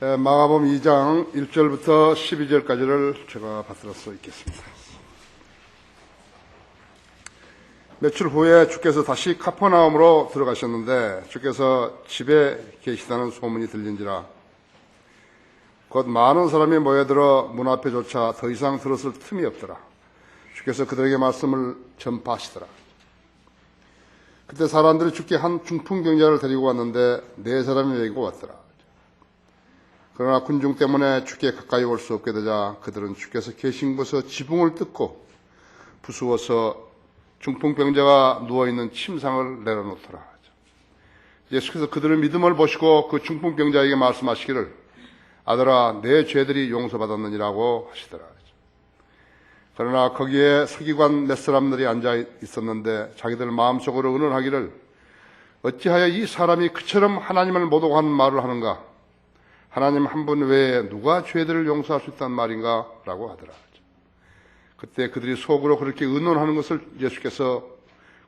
마가복음 2장 1절부터 12절까지를 제가 받들어서 읽겠습니다. 며칠 후에 주께서 다시 카퍼나움으로 들어가셨는데 주께서 집에 계시다는 소문이 들린지라 곧 많은 사람이 모여들어 문 앞에조차 더 이상 들었을 틈이 없더라. 주께서 그들에게 말씀을 전파하시더라. 그때 사람들이 주께 한 중풍병자를 데리고 왔는데 4사람이 메고 왔더라. 그러나 군중 때문에 주께 가까이 올 수 없게 되자 그들은 주께서 계신 곳에서 지붕을 뜯고 부수어서 중풍병자가 누워있는 침상을 내려놓더라. 예수께서 그들의 믿음을 보시고 그 중풍병자에게 말씀하시기를 아들아 내 죄들이 용서받았느니라고 하시더라. 그러나 거기에 서기관 몇 사람들이 앉아 있었는데 자기들 마음속으로 의논하기를 어찌하여 이 사람이 그처럼 하나님을 모독하는 말을 하는가? 하나님 한 분 외에 누가 죄들을 용서할 수 있단 말인가? 라고 하더라. 그때 그들이 속으로 그렇게 의논하는 것을 예수께서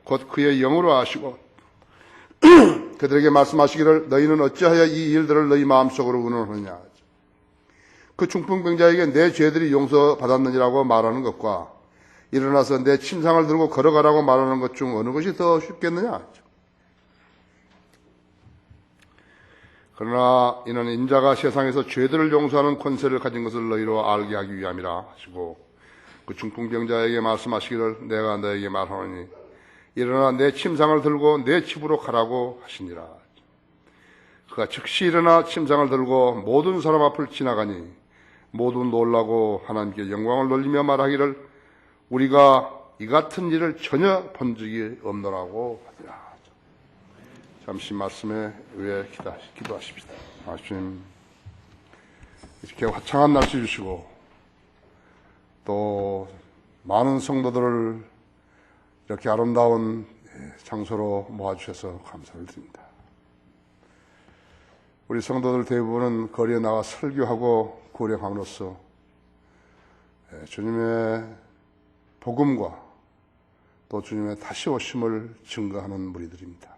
곧 그의 영으로 아시고 그들에게 말씀하시기를 너희는 어찌하여 이 일들을 너희 마음속으로 의논하느냐? 그 중풍병자에게 내 죄들이 용서받았느니라고 말하는 것과 일어나서 내 침상을 들고 걸어가라고 말하는 것 중 어느 것이 더 쉽겠느냐? 그러나 이는 인자가 세상에서 죄들을 용서하는 권세를 가진 것을 너희로 알게 하기 위함이라 하시고 그 중풍병자에게 말씀하시기를 내가 너에게 말하노니 일어나 내 침상을 들고 내 집으로 가라고 하시니라. 그가 즉시 일어나 침상을 들고 모든 사람 앞을 지나가니 모두 놀라고 하나님께 영광을 돌리며 말하기를 우리가 이 같은 일을 전혀 본 적이 없노라고 하더라. 잠시 말씀에 의해 기도하십시다. 주님, 이렇게 화창한 날씨 주시고 또 많은 성도들을 이렇게 아름다운 장소로 모아주셔서 감사를 드립니다. 우리 성도들 대부분은 거리에 나가 설교하고 고령함으로써 주님의 복음과 또 주님의 다시 오심을 증거하는 무리들입니다.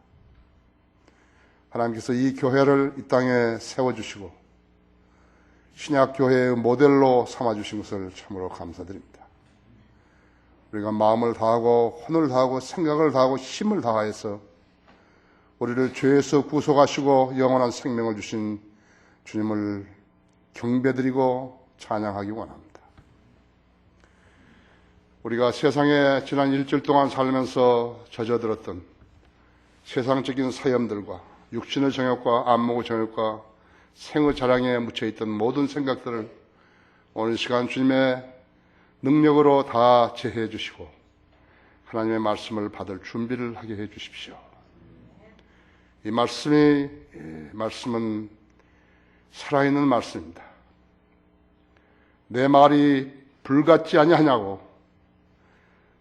하나님께서 이 교회를 이 땅에 세워주시고 신약교회의 모델로 삼아주신 것을 참으로 감사드립니다. 우리가 마음을 다하고 혼을 다하고 생각을 다하고 힘을 다하여서 우리를 죄에서 구속하시고 영원한 생명을 주신 주님을 경배드리고 찬양하기 원합니다. 우리가 세상에 지난 일주일 동안 살면서 젖어들었던 세상적인 사염들과 육신의 정욕과 안목의 정욕과 생의 자랑에 묻혀있던 모든 생각들을 오늘 시간 주님의 능력으로 다 제해해 주시고 하나님의 말씀을 받을 준비를 하게 해 주십시오. 이 말씀은 살아있는 말씀입니다. 내 말이 불같지 아니하냐고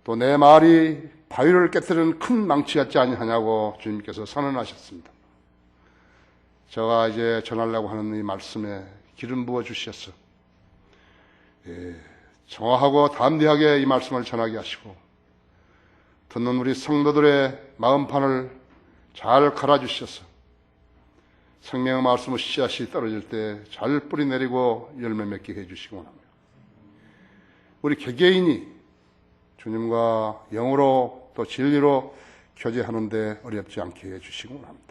또 내 말이 바위를 깨뜨리는 큰 망치 같지 아니하냐고 주님께서 선언하셨습니다. 제가 이제 전하려고 하는 이 말씀에 기름 부어 주셔서 정확하고 담대하게 이 말씀을 전하게 하시고 듣는 우리 성도들의 마음판을 잘 갈아주셔서 생명의 말씀의 씨앗이 떨어질 때 잘 뿌리 내리고 열매 맺게 해주시기 원합니다. 우리 개개인이 주님과 영으로 또 진리로 교제하는데 어렵지 않게 해주시기 원합니다.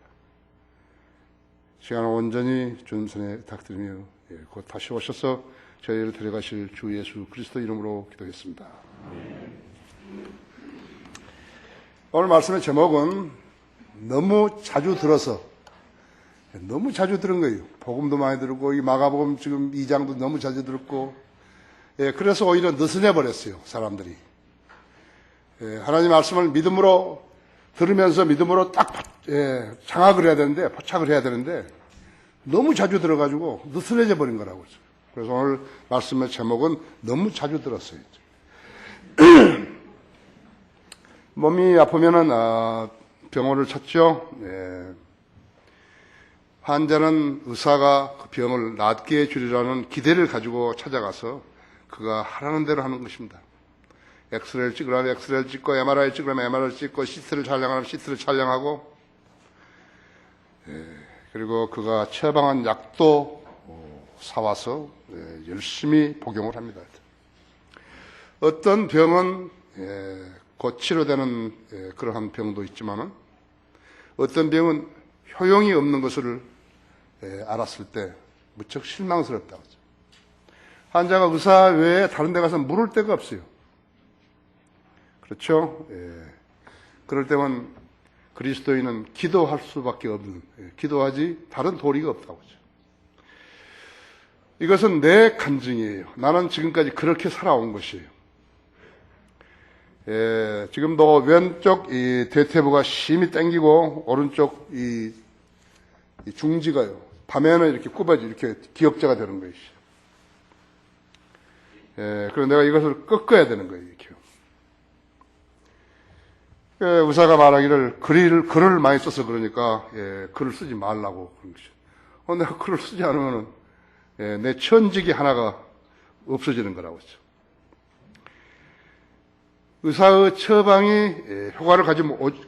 시간을 온전히 주님 손에 부탁드리며 곧 다시 오셔서 저희를 데려가실 주 예수 그리스도 이름으로 기도했습니다. 오늘 말씀의 제목은 너무 자주 들어서 너무 자주 들은 거예요. 복음도 많이 들었고 이 마가복음 지금 2장도 너무 자주 들었고 그래서 오히려 느슨해 버렸어요. 사람들이 하나님 말씀을 믿음으로 들으면서 믿음으로 딱 장악을 해야 되는데 포착을 해야 되는데 너무 자주 들어가지고 느슨해져 버린 거라고 했어요. 그래서 오늘 말씀의 제목은 너무 자주 들었어요. 몸이 아프면은 병원을 찾죠. 환자는 의사가 그 병을 낫게 해주리라는 기대를 가지고 찾아가서 그가 하라는 대로 하는 것입니다. 엑스레이를 찍으라면 엑스레이를 찍고 MRI 찍으라면 MRI를 찍고 CT를 촬영하면 CT를 촬영하고 그리고 그가 처방한 약도 사와서 열심히 복용을 합니다. 어떤 병은 곧 치료되는 그러한 병도 있지만은 어떤 병은 효용이 없는 것을 알았을 때 무척 실망스럽다고 하죠. 환자가 의사 외에 다른 데 가서 물을 데가 없어요. 그렇죠? 그럴 때면 그리스도인은 기도할 수밖에 없는, 기도하지 다른 도리가 없다고 하죠. 이것은 내 간증이에요. 나는 지금까지 그렇게 살아온 것이에요. 지금도 왼쪽 이 대퇴부가 심히 땡기고 오른쪽 이 중지가요. 밤에는 이렇게 굽어지 이렇게 기역자가 되는 거예요. 그래서 내가 이것을 꺾어야 되는 거예요. 이렇게. 의사가 말하기를 글을 많이 써서 그러니까 글을 쓰지 말라고 그런 것이죠. 내가 글을 쓰지 않으면은 내 천직이 하나가 없어지는 거라고 했죠. 의사의 처방이 효과를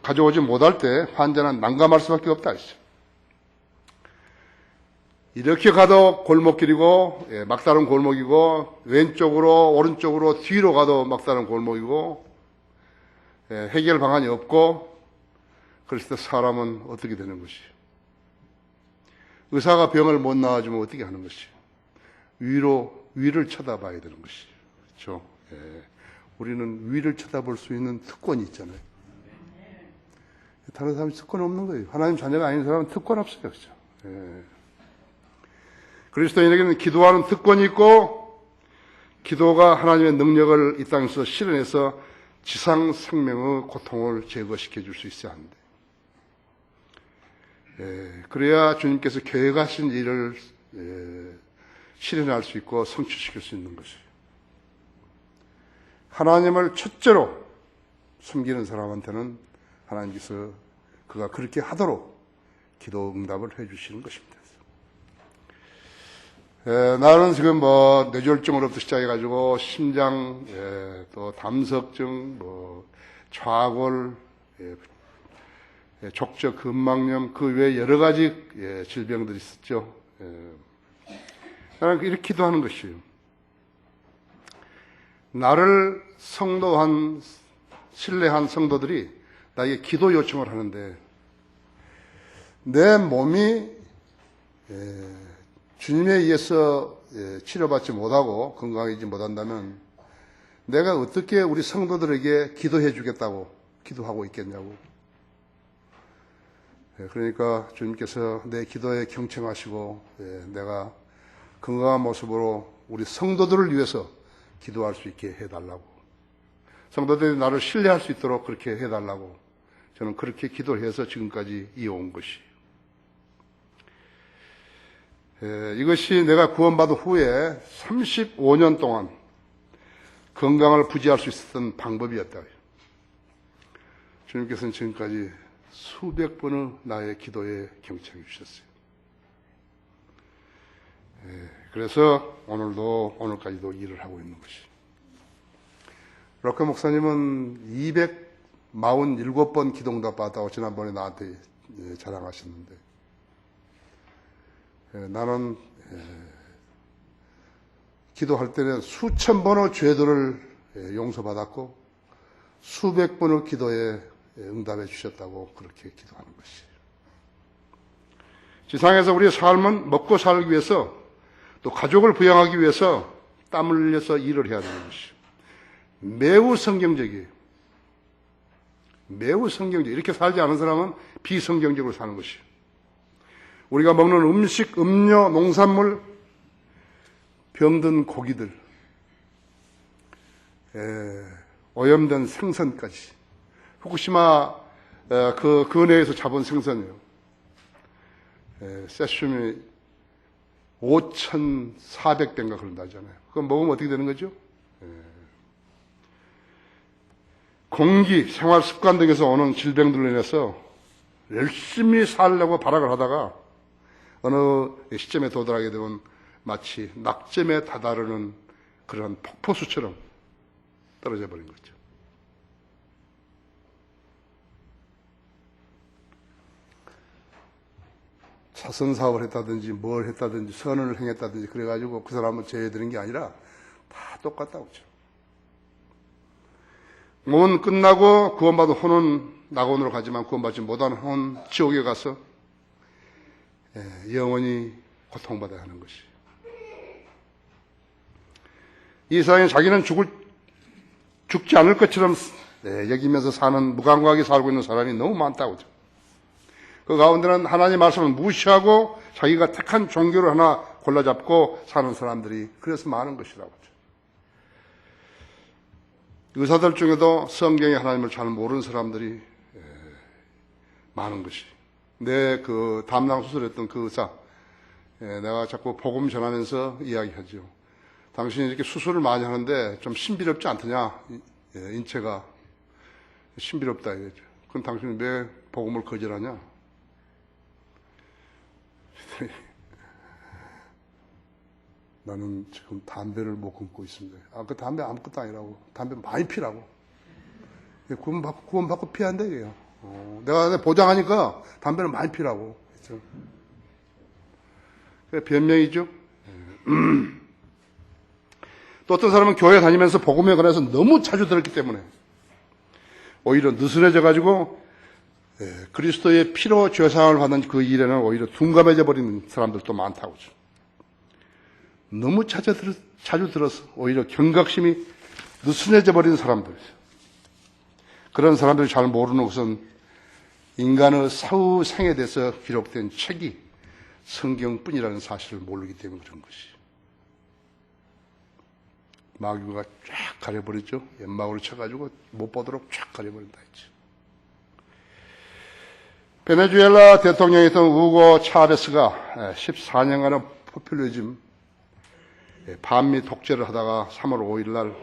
가져오지 못할 때 환자는 난감할 수밖에 없다 했죠. 이렇게 가도 골목길이고 막다른 골목이고 왼쪽으로 오른쪽으로 뒤로 가도 막다른 골목이고 해결 방안이 없고 그랬을 때 사람은 어떻게 되는 것이에요? 의사가 병을 못 나와주면 어떻게 하는 것이에요? 위를 쳐다봐야 되는 것이에요. 그렇죠? 우리는 위를 쳐다볼 수 있는 특권이 있잖아요. 다른 사람이 특권 없는 거예요. 하나님 자녀가 아닌 사람은 특권 없어요. 그렇죠? 그리스도인에게는 기도하는 특권이 있고 기도가 하나님의 능력을 이 땅에서 실현해서 지상 생명의 고통을 제거시켜 줄 수 있어야 하는데 그래야 주님께서 계획하신 일을 실현할 수 있고 성취시킬 수 있는 것이에요. 하나님을 첫째로 섬기는 사람한테는 하나님께서 그가 그렇게 하도록 기도 응답을 해 주시는 것입니다. 나는 지금 뇌졸중으로부터 시작해가지고 심장, 또 담석증, 좌골, 족저 근막염, 그 외에 여러 가지 질병들이 있었죠. 나는 이렇게 기도하는 것이에요. 나를 신뢰한 성도들이 나에게 기도 요청을 하는데 내 몸이 주님에 의해서 치료받지 못하고 건강해지지 못한다면 내가 어떻게 우리 성도들에게 기도해 주겠다고 기도하고 있겠냐고. 그러니까 주님께서 내 기도에 경청하시고 내가 건강한 모습으로 우리 성도들을 위해서 기도할 수 있게 해달라고. 성도들이 나를 신뢰할 수 있도록 그렇게 해달라고. 저는 그렇게 기도를 해서 지금까지 이어온 것이에요. 이것이 내가 구원받은 후에 35년 동안 건강을 부지할 수 있었던 방법이었다. 주님께서는 지금까지 수백 번의 나의 기도에 경청해 주셨어요. 그래서 오늘까지도 일을 하고 있는 것이. 럭커 목사님은 247번 기도응답 받았다고 지난번에 나한테 자랑하셨는데 나는 기도할 때는 수천 번의 죄들을 용서받았고 수백 번의 기도에 응답해 주셨다고 그렇게 기도하는 것이에요. 지상에서 우리의 삶은 먹고 살기 위해서 또 가족을 부양하기 위해서 땀을 흘려서 일을 해야 되는 것이에요. 매우 성경적이에요. 매우 성경적. 이렇게 살지 않은 사람은 비성경적으로 사는 것이에요. 우리가 먹는 음식, 음료, 농산물, 병든 고기들, 오염된 생선까지. 후쿠시마 그 근해에서 잡은 생선이에요. 세슘이 5,400대인가 그런다잖아요. 그거 먹으면 어떻게 되는 거죠? 공기, 생활 습관 등에서 오는 질병들로 인해서 열심히 살려고 발악을 하다가 어느 시점에 도달하게 되면 마치 낙점에 다다르는 그런 폭포수처럼 떨어져 버린 거죠. 사선 사업을 했다든지 뭘 했다든지 선언을 행했다든지 그래가지고 그 사람을 제외되는 게 아니라 다 똑같다고 그죠. 몸은 끝나고 구원받은 혼은 낙원으로 가지만 구원받지 못한 혼은 지옥에 가서 영원히 고통받아야 하는 것이. 이 세상에 자기는 죽지 않을 것처럼 여기면서 사는 무감각하게 살고 있는 사람이 너무 많다고 그죠. 그 가운데는 하나님의 말씀을 무시하고 자기가 택한 종교를 하나 골라잡고 사는 사람들이 그래서 많은 것이라고 하죠. 의사들 중에도 성경의 하나님을 잘 모르는 사람들이 많은 것이. 내 그 담낭 수술했던 그 의사, 내가 자꾸 복음 전하면서 이야기하죠. 당신이 이렇게 수술을 많이 하는데 좀 신비롭지 않더냐? 인체가 신비롭다 이거죠. 그럼 당신은 왜 복음을 거절하냐? 나는 지금 담배를 못 끊고 있습니다. 그 담배 아무것도 아니라고. 담배 많이 피라고. 구원받고 피한다, 이게요. 내가 보장하니까 담배를 많이 피라고. 그렇죠? 변명이죠. 또 어떤 사람은 교회 다니면서 복음에 관해서 너무 자주 들었기 때문에 오히려 느슨해져가지고 그리스도의 피로 죄사함을 받는 그 일에는 오히려 둔감해져 버리는 사람들도 많다고 하죠. 너무 자주 들어서 오히려 경각심이 느슨해져 버리는 사람들. 그런 사람들이 잘 모르는 것은 인간의 사후 생에 대해서 기록된 책이 성경뿐이라는 사실을 모르기 때문에 그런 것이. 마귀가 쫙 가려버리죠. 연막으로 쳐가지고 못 보도록 쫙 가려버린다 했죠. 베네수엘라 대통령이었던 우고 차베스가 14년간의 포퓰리즘 반미 독재를 하다가 3월 5일 날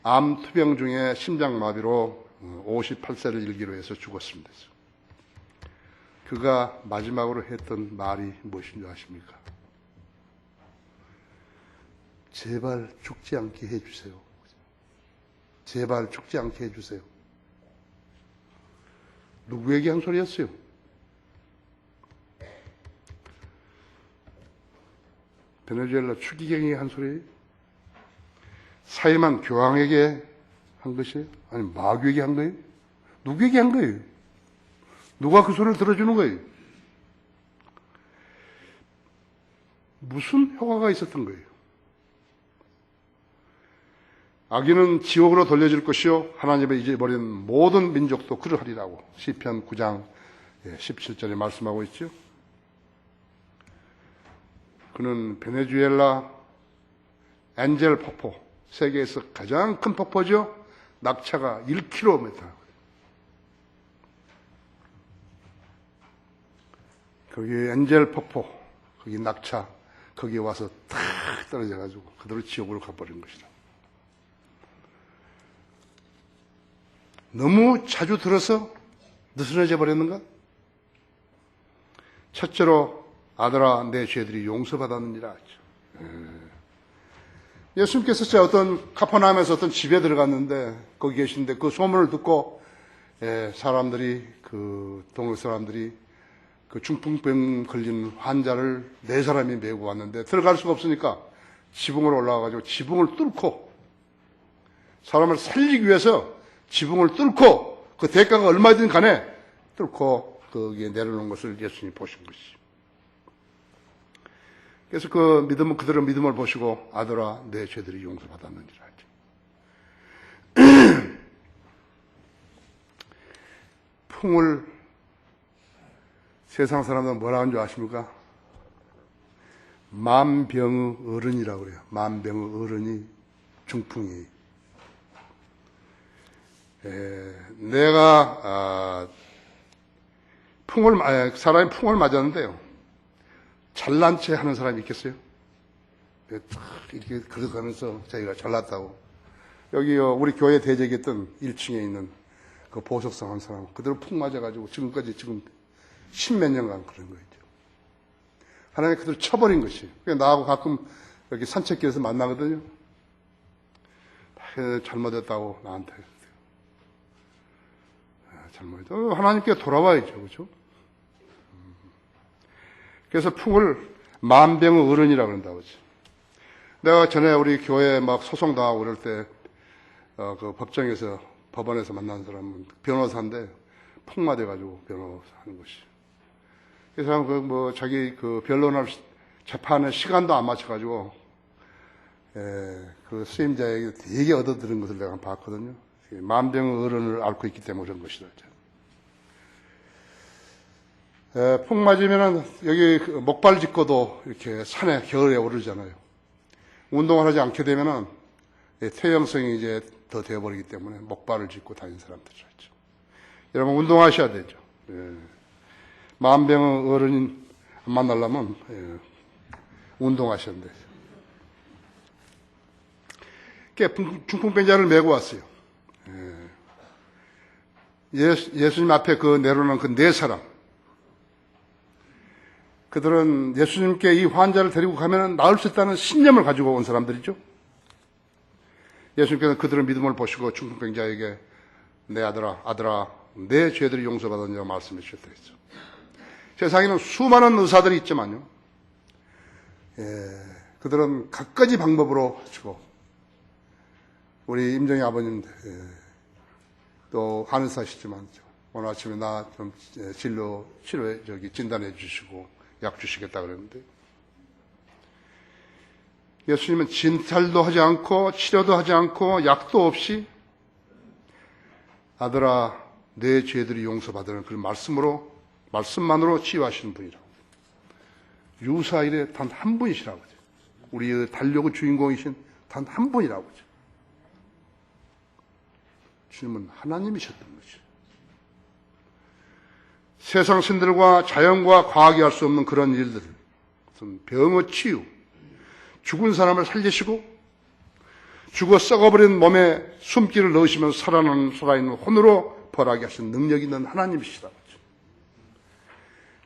암 투병 중에 심장마비로 58세를 일기로 해서 죽었습니다. 그가 마지막으로 했던 말이 무엇인 줄 아십니까? 제발 죽지 않게 해주세요. 제발 죽지 않게 해주세요. 누구에게 한 소리였어요? 베네수엘라 추기경이 한 소리예요? 사이만 교황에게 한 것이에요? 아니 마귀에게 한 거예요? 누구에게 한 거예요? 누가 그 소리를 들어주는 거예요? 무슨 효과가 있었던 거예요? 악인은 지옥으로 돌려질 것이요 하나님의 잊어버린 모든 민족도 그러하리라고 시편 9장 17절에 말씀하고 있죠. 그는 베네수엘라 엔젤 폭포, 세계에서 가장 큰 폭포죠. 낙차가 1km. 거기 엔젤 폭포, 거기 낙차, 거기에 와서 탁 떨어져가지고 그대로 지옥으로 가버린 것이다. 너무 자주 들어서 느슨해져 버렸는가? 첫째로 아들아 내 죄들이 용서받았느니라 하죠. 예수님께서 어떤 카퍼나움에서 어떤 집에 들어갔는데 거기 계신데 그 소문을 듣고 사람들이 그 동네 사람들이 그 중풍병 걸린 환자를 4사람이 메고 왔는데 들어갈 수가 없으니까 지붕으로 올라와가지고 지붕을 뚫고 사람을 살리기 위해서 지붕을 뚫고 그 대가가 얼마든 간에 뚫고 거기에 내려놓은 것을 예수님이 보신 것이죠. 그래서 그 믿음은 그들의 믿음을 보시고 아들아 내 죄들이 용서받았느니라 하죠. 풍을 세상 사람들은 뭐라 하는 줄 아십니까? 만병의 어른이라고 그래요. 만병의 어른이 중풍이. 내가 사람이 풍을 맞았는데요. 잘난 체 하는 사람이 있겠어요? 이렇게 걸어가면서 자기가 잘났다고. 여기 우리 교회 대적했던 1층에 있는 그 보석성 한 사람, 그대로 풍 맞아가지고 지금까지 지금 10몇 년간 그런 거죠. 하나님 그대로 쳐버린 것이. 나하고 가끔 여기 산책길에서 만나거든요. 잘못했다고 나한테. 잘못했다. 하나님께 돌아와야죠. 그죠? 그래서 풍을 만병의 어른이라고 그런다고 하죠. 내가 전에 우리 교회에 막 소송당하고 그럴 때, 그 법정에서, 법원에서 만난 사람은 변호사인데, 풍마돼가지고 변호하는 것이. 그 사람 자기 변론할 재판에 시간도 안 맞춰가지고, 그 수임자에게 되게 얻어들은 것을 내가 봤거든요. 만병의 어른을 앓고 있기 때문에 그런 것이다. 풍 맞으면은 여기 목발 짚고도 이렇게 산에 겨울에 오르잖아요. 운동을 하지 않게 되면은 퇴행성이 이제 더 되어버리기 때문에 목발을 짚고 다니는 사람들이죠. 여러분 운동하셔야 되죠. 만병의 어른인 만나려면 운동하셔야 돼요. 중풍병자를 메고 왔어요. 예수님 앞에 내려놓은 그 네 사람. 그들은 예수님께 이 환자를 데리고 가면 나을 수 있다는 신념을 가지고 온 사람들이죠. 예수님께서는 그들의 믿음을 보시고 중풍병자에게 내 아들아, 내 죄들이 용서받았냐고 말씀해 주셨더랬죠. 세상에는 수많은 의사들이 있지만요. 그들은 갖가지 방법으로 하시고, 우리 임정희 아버님, 또 한의사시지만, 오늘 아침에 나 좀 치료에 진단해 주시고, 약 주시겠다 그랬는데, 예수님은 진찰도 하지 않고, 치료도 하지 않고, 약도 없이, 아들아, 내 죄들이 용서받으는 그런 말씀만으로 치유하시는 분이라고. 유사일에 단 한 분이시라고. 우리의 달력의 주인공이신 단 한 분이라고. 주님은 하나님이셨던 거죠. 세상 신들과 자연과 과학이 할 수 없는 그런 일들, 병의 치유, 죽은 사람을 살리시고 죽어 썩어버린 몸에 숨기를 넣으시면서 살아있는 혼으로 벌하게 하신 능력 있는 하나님이시라고.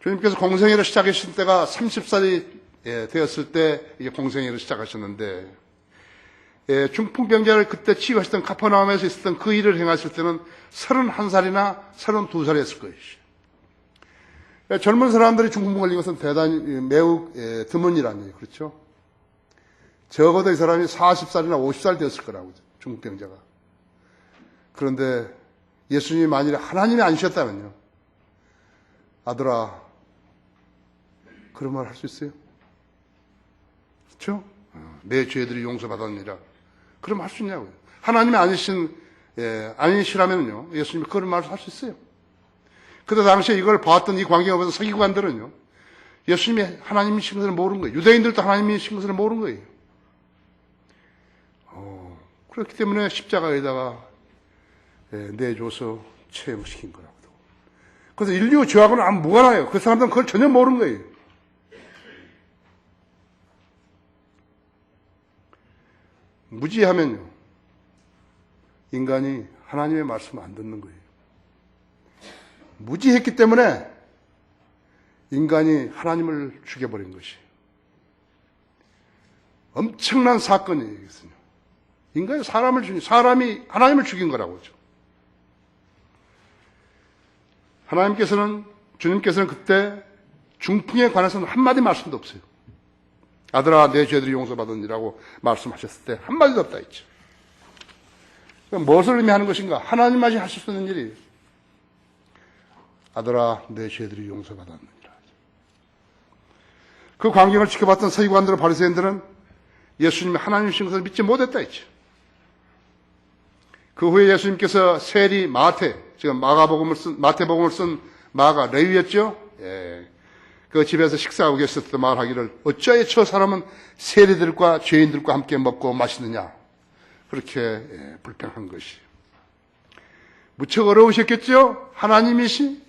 주님께서 공생애를 시작하신 때가 30살이 되었을 때 이게 공생애를 시작하셨는데, 중풍병자를 그때 치유하셨던 카퍼나움에서 있었던 그 일을 행하실 때는 31살이나 32살이었을 거예요. 젊은 사람들이 중풍 걸린 것은 대단히 매우 드문 일 아니에요. 그렇죠? 적어도 이 사람이 40살이나 50살 되었을 거라고, 중풍병자가. 그런데 예수님이 만일에 하나님이 아니셨다면요, 아들아, 그런 말 할 수 있어요? 그렇죠? 내 죄들이 용서받았느니라. 그럼 할 수 있냐고요. 하나님이 아니시라면요, 예수님이 그런 말을 할 수 있어요. 그때 당시에 이걸 봤던 이 관계업에서 서기관들은요, 예수님이 하나님이신 것을 모르는 거예요. 유대인들도 하나님이신 것을 모르는 거예요. 그렇기 때문에 십자가에다가 내줘서 체험시킨 거라고. 그래서 인류 죄하고는 아무 무관해요. 그 사람들은 그걸 전혀 모르는 거예요. 무지하면요, 인간이 하나님의 말씀을 안 듣는 거예요. 무지했기 때문에 인간이 하나님을 죽여버린 것이 엄청난 사건이에요. 이것은요. 인간이 사람이 하나님을 죽인 거라고 하죠. 주님께서는 그때 중풍에 관해서는 한마디 말씀도 없어요. 아들아, 내 죄들이 용서받으니라고 말씀하셨을 때 한마디도 없다 했죠. 그럼 무엇을 의미하는 것인가? 하나님만이 하실 수 있는 일이, 아들아, 내 죄들이 용서받았느니라. 그 광경을 지켜봤던 서기관들, 바리새인들은 예수님이 하나님이신 것을 믿지 못했다 했죠. 그 후에 예수님께서 세리 지금 마태복음을 쓴 마가 레위였죠. 그 집에서 식사하고 계셨을 때 말하기를, 어찌하여 저 사람은 세리들과 죄인들과 함께 먹고 마시느냐. 그렇게 불평한 것이. 무척 어려우셨겠죠? 하나님이시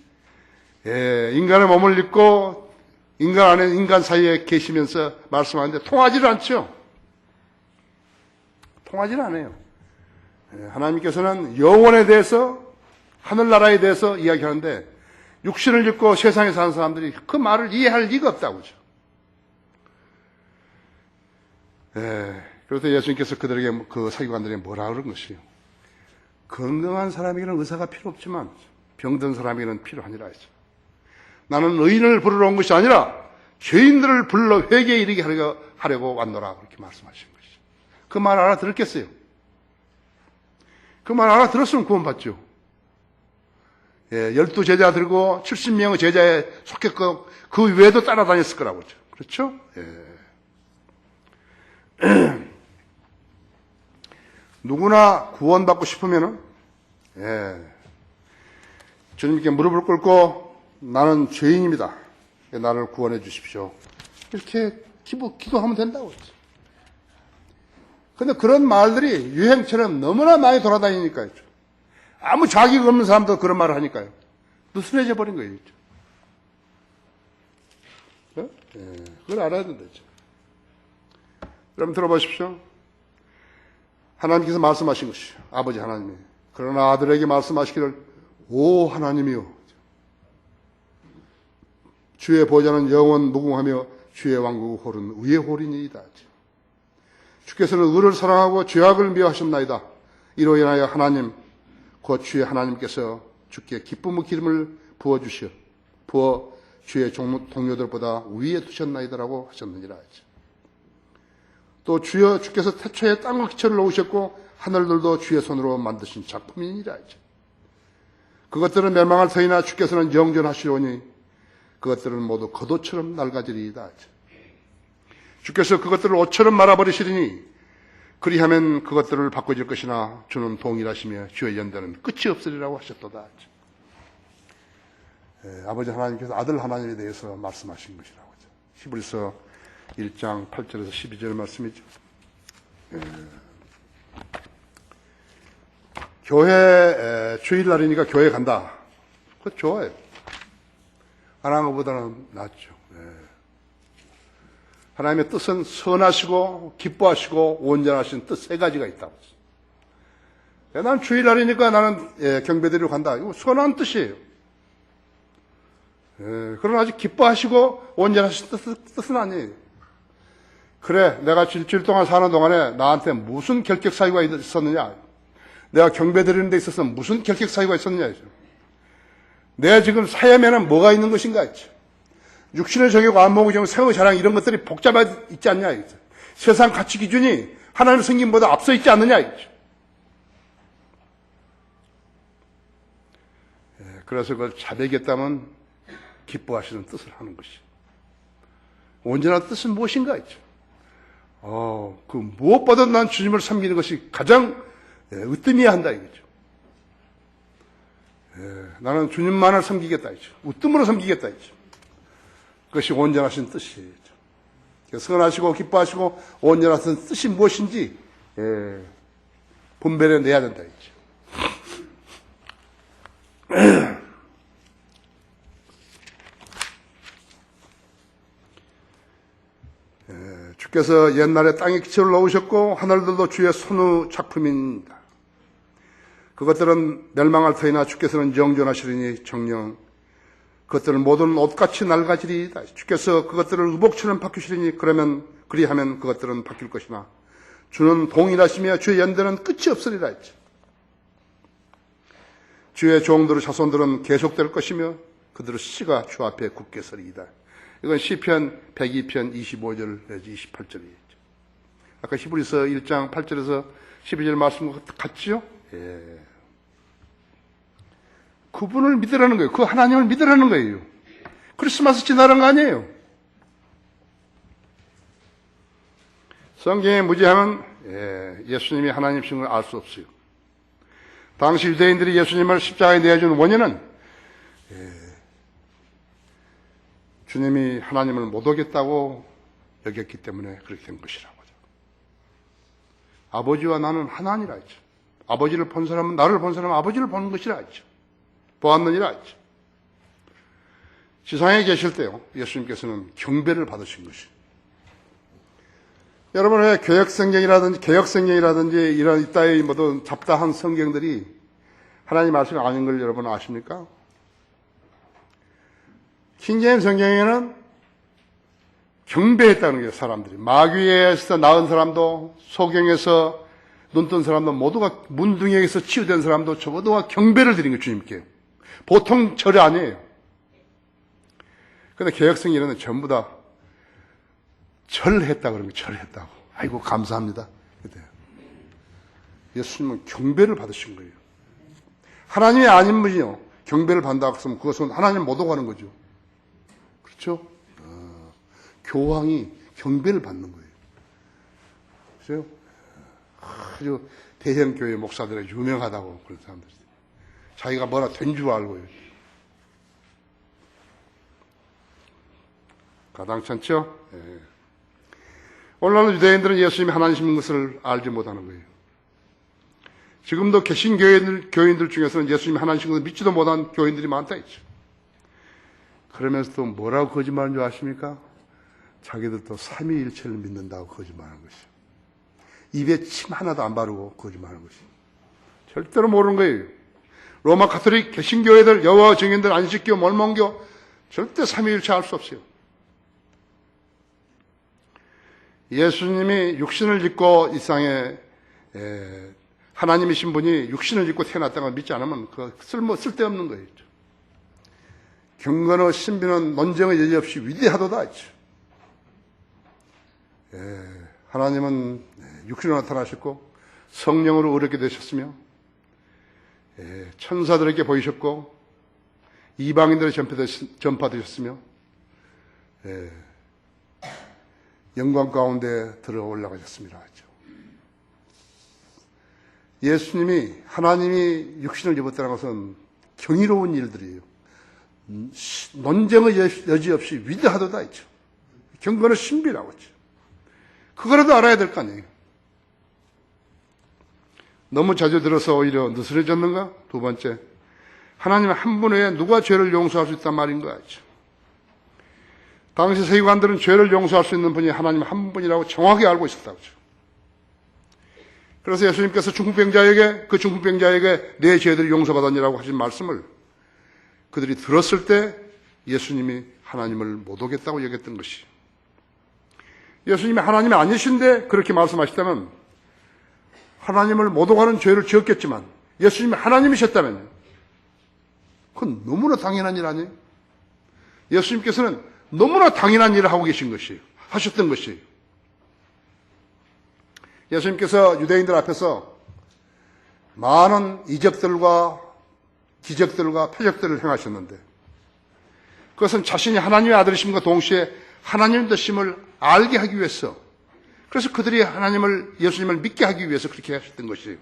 인간의 몸을 입고 인간 안에 인간 사이에 계시면서 말씀하는데 통하지를 않죠. 통하지는 않아요. 하나님께서는 영혼에 대해서, 하늘나라에 대해서 이야기하는데 육신을 입고 세상에 사는 사람들이 그 말을 이해할 리가 없다고죠. 그래서 예수님께서 그들에게, 그 서기관들에게 뭐라 그런 것이요? 건강한 사람에게는 의사가 필요 없지만 병든 사람에게는 필요하니라 했죠. 나는 의인을 부르러 온 것이 아니라 죄인들을 불러 회개에 이르게 하려고 왔노라 그렇게 말씀하신 것이죠. 그 말 알아들었겠어요? 그 말 알아들었으면 구원받죠. 12제자 들고 70명의 제자에 속했고 그 외에도 따라다녔을 거라고 그러죠. 그렇죠? 누구나 구원받고 싶으면은 주님께 무릎을 꿇고 나는 죄인입니다. 나를 구원해 주십시오. 이렇게 기도하면 된다고 그랬죠. 근데 그런 말들이 유행처럼 너무나 많이 돌아다니니까요. 아무 자격 없는 사람도 그런 말을 하니까요. 느슨해져 버린 거예요. 그걸 알아야 된다죠. 여러분 들어보십시오. 하나님께서 말씀하신 것이죠. 아버지 하나님이. 그러나 아들에게 말씀하시기를 오 하나님이요. 주의 보좌는 영원 무궁하며 주의 왕국 홀은 의의 홀이니이다. 주께서는 의를 사랑하고 죄악을 미워하셨나이다. 이로 인하여 하나님 곧 주의 하나님께서 주께 기쁨의 기름을 부어 주의 동료들보다 위에 두셨나이다라고 하셨느니라. 또 주께서 태초에 땅과 기초를 놓으셨고 하늘들도 주의 손으로 만드신 작품이니라. 그것들은 멸망할 터이나 주께서는 영존하시오니 그것들은 모두 겉옷처럼 낡아지리이다. 주께서 그것들을 옷처럼 말아버리시리니 그리하면 그것들을 바꿔줄 것이나 주는 동일하시며 주의 연대는 끝이 없으리라고 하셨도다. 아버지 하나님께서 아들 하나님에 대해서 말씀하신 것이라고 하죠. 히브리서 1장 8절에서 12절 말씀이죠. 교회 주일날이니까 교회 간다. 그거 좋아요. 안 하는 것보다는 낫죠. 하나님의 뜻은 선하시고 기뻐하시고 온전하신 뜻 세 가지가 있다고 했어요. 나는 주일날이니까 나는 경배드리러 간다. 이거 선한 뜻이에요. 그러나 아직 기뻐하시고 온전하신 뜻은 아니에요. 그래, 내가 일주일 동안 사는 동안에 나한테 무슨 결격 사유가 있었느냐? 내가 경배드리는 데 있어서 무슨 결격 사유가 있었느냐? 내가 지금 사회면은 뭐가 있는 것인가? 육신의 정욕, 안목의 정욕, 세의 자랑 이런 것들이 복잡해 있지 않냐? 세상 가치 기준이 하나님의 성김보다 앞서 있지 않느냐? 그래서 그걸 자백했다면 기뻐하시는 뜻을 하는 것이. 온전한 뜻은 무엇인가? 그 무엇보다 난 주님을 섬기는 것이 가장 으뜸이야 한다 이거죠. 나는 주님만을 섬기겠다 이죠. 으뜸으로 섬기겠다 이죠. 그것이 온전하신 뜻이죠. 선하시고 기뻐하시고 온전하신 뜻이 무엇인지 분별해 내야 된다 이죠. 주께서 옛날에 땅에 기초를 놓으셨고 하늘들도 주의 손의 작품입니다. 그것들은 멸망할 터이나 주께서는 영존하시리니 정령 그것들은 모든 옷같이 낡아지리이다. 주께서 그것들을 의복처럼 바꾸시리니 그리하면 그것들은 바뀔 것이나 주는 동일하시며 주의 연대는 끝이 없으리라 했죠. 주의 종들의 자손들은 계속될 것이며 그들의 씨가 주 앞에 굳게 서리이다. 이건 시편 102편 25절 내지 28절이죠. 아까 히브리서 1장 8절에서 12절 말씀과 같죠? 그분을 믿으라는 거예요. 그 하나님을 믿으라는 거예요. 크리스마스 지나는 거 아니에요. 성경에 무지하면 예수님이 하나님이신 걸 알 수 없어요. 당시 유대인들이 예수님을 십자가에 내어준 원인은 주님이 하나님을 못 오겠다고 여겼기 때문에 그렇게 된 것이라고 하죠. 아버지와 나는 하나니라 했죠. 아버지를 본 사람은 나를 본 사람은 아버지를 보는 것이라 했죠. 보았느니라 했죠. 지상에 계실 때요, 예수님께서는 경배를 받으신 것이. 여러분의 개혁성경이라든지 이런 이따의 모든 잡다한 성경들이 하나님 말씀이 아닌 걸 여러분 아십니까? 킹제임스 성경에는 경배했다는 거예요, 사람들이. 마귀에서 낳은 사람도, 소경에서 눈뜬 사람도, 모두가 문둥이에서 치유된 사람도 모두가 경배를 드린 거예요, 주님께. 보통 절이 아니에요. 근데 개혁성경에는 전부 다 절했다 그러면 절했다고. 아이고 감사합니다. 그때 예수님은 경배를 받으신 거예요. 하나님이 아닌 분이요 경배를 받는다고 했으면 그것은 하나님 못 오가는 거죠. 그렇죠? 교황이 경배를 받는 거예요. 그렇죠? 아주 대형교회 목사들이 유명하다고 그런 사람들이 자기가 뭐라 된 줄 알고요. 가당찮죠? 예. 오늘날 유대인들은 예수님이 하나님이신 것을 알지 못하는 거예요. 지금도 계신 교인들 중에서는 예수님이 하나님이신 것을 믿지도 못한 교인들이 많다 했죠. 그러면서도 뭐라고 거짓말하는 줄 아십니까? 자기들도 삼위일체를 믿는다고 거짓말하는 것이요. 입에 침 하나도 안 바르고 거짓말하는 것이요. 절대로 모르는 거예요. 로마 가톨릭 개신교회들, 여호와 증인들, 안식교, 몰몬교 절대 삼위일체 알 수 없어요. 예수님이 육신을 입고 이 세상에 하나님이신 분이 육신을 입고 태어났다는 걸 믿지 않으면 그 쓸데없는 거예요. 경건의 신비는 논쟁의 여지 없이 위대하도다 했죠. 하나님은 육신으로 나타나셨고 성령으로 의롭게 되셨으며 천사들에게 보이셨고 이방인들의 전파되셨으며 영광 가운데 들어 올라가셨습니다. 예수님이 하나님이 육신을 입었다는 것은 경이로운 일들이에요. 논쟁의 여지 없이 위대하도다 했죠. 경건의 신비라고 했죠. 그거라도 알아야 될 거 아니에요. 너무 자주 들어서 오히려 느슨해졌는가? 두 번째, 하나님 한 분 외에 누가 죄를 용서할 수 있단 말인가 했죠. 당시 세계관들은 죄를 용서할 수 있는 분이 하나님 한 분이라고 정확히 알고 있었다고 했죠. 그래서 예수님께서 그 중풍병자에게 내 죄들이 용서받았니라고 하신 말씀을 그들이 들었을 때 예수님이 하나님을 못 오겠다고 여겼던 것이. 예수님이 하나님이 아니신데 그렇게 말씀하셨다면 하나님을 못 오가는 죄를 지었겠지만 예수님이 하나님이셨다면 그건 너무나 당연한 일 아니에요? 예수님께서는 너무나 당연한 일을 하고 계신 것이에요. 하셨던 것이에요. 예수님께서 유대인들 앞에서 많은 이적들과 기적들과 표적들을 행하셨는데 그것은 자신이 하나님의 아들이심과 동시에 하나님 되심을 알게 하기 위해서, 그래서 그들이 예수님을 믿게 하기 위해서 그렇게 하셨던 것이에요.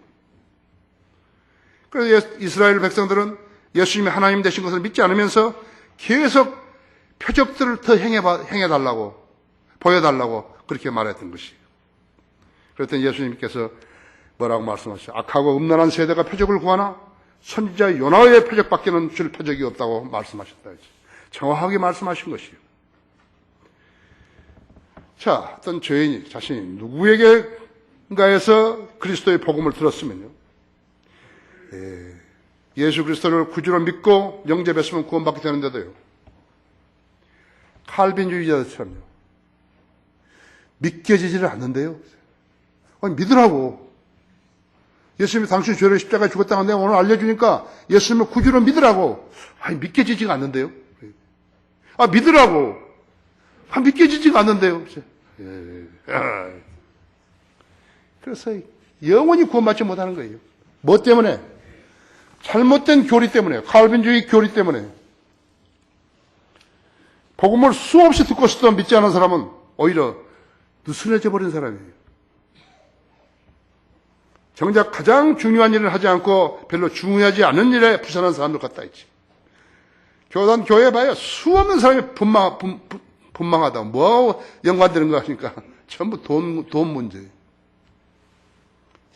그래서 이스라엘 백성들은 예수님이 하나님 되신 것을 믿지 않으면서 계속 표적들을 더 행해달라고, 보여달라고 그렇게 말했던 것이에요. 그랬더니 예수님께서 뭐라고 말씀하셨어요? 악하고 음란한 세대가 표적을 구하나 선지자 요나의 표적밖에는 줄 표적이 없다고 말씀하셨다. 정확하게 말씀하신 것이에요. 자, 어떤 죄인이 자신이 누구에게인가에서 그리스도의 복음을 들었으면요, 예수 그리스도를 구주로 믿고 영접했으면 구원받게 되는데도요, 칼빈주의자들처럼요, 믿겨지지를 않는데요. 아니, 믿으라고. 예수님이 당신 죄를 십자가에 죽었다는 내가 오늘 알려주니까 예수님을 구주로 믿으라고. 아니, 믿겨지지가 않는데요. 아, 믿으라고. 아, 믿겨지지가 않는데요. 그래서 영원히 구원받지 못하는 거예요. 뭐 때문에? 잘못된 교리 때문에, 칼빈주의 교리 때문에. 복음을 수없이 듣고서도 믿지 않은 사람은 오히려 느슨해져 버린 사람이에요. 정작 가장 중요한 일을 하지 않고 별로 중요하지 않은 일에 부산한 사람들 같다 했지. 교단 교회 봐야 수없는 사람이 분망하다. 뭐하고 연관되는가 하니까 전부 돈 문제예요.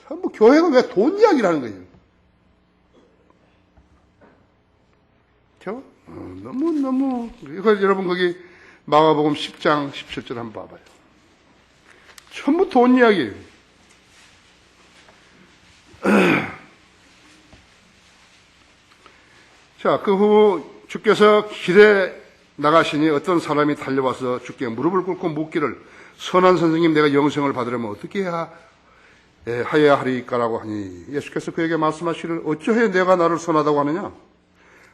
전부 교회가 왜 돈 이야기를 하는 거예요? 너무 이거 여러분 거기 마가복음 10장 17절 한번 봐봐요. 전부 돈 이야기예요. 자, 그 후 주께서 길에 나가시니 어떤 사람이 달려와서 주께 무릎을 꿇고 묻기를, 선한 선생님, 내가 영생을 받으려면 어떻게 하여야 하리까라고 하니, 예수께서 그에게 말씀하시기를, 어찌하여 내가 나를 선하다고 하느냐?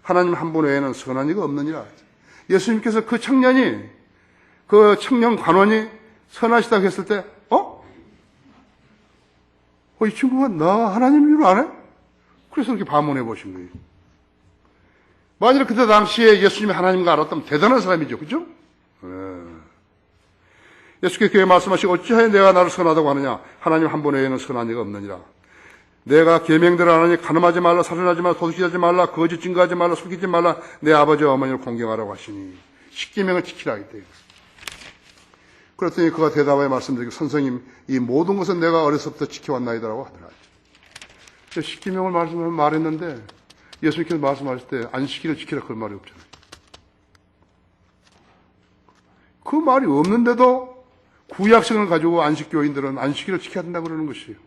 하나님 한 분 외에는 선한 이가 없느니라. 예수님께서 그 청년 관원이 선하시다고 했을 때 이 친구가 나 하나님 줄 아네? 그래서 이렇게 반문해 보신 거예요. 만일 그때 당시에 예수님이 하나님과 알았다면 대단한 사람이죠. 그죠? 예수께서 그에 말씀하시고 어찌하여 내가 나를 선하다고 하느냐? 하나님 한 분 외에는 선한 이가 없느니라. 내가 계명대로 안 하니 가늠하지 말라, 살인하지 말라, 도둑질하지 말라, 거짓 증거하지 말라, 속이지 말라, 내 아버지와 어머니를 공경하라고 하시니 십계명을 지키라 했대요. 그랬더니 그가 대답하여 말씀드리고 선생님 이 모든 것은 내가 어려서부터 지켜왔나이다라고 하더라. 십계명을 말했는데 예수님께서 말씀하실 때 안식일을 지키라 그런 말이 없잖아요. 그 말이 없는데도 구약성을 가지고 안식교인들은 안식일을 지켜야 된다고 그러는 것이에요.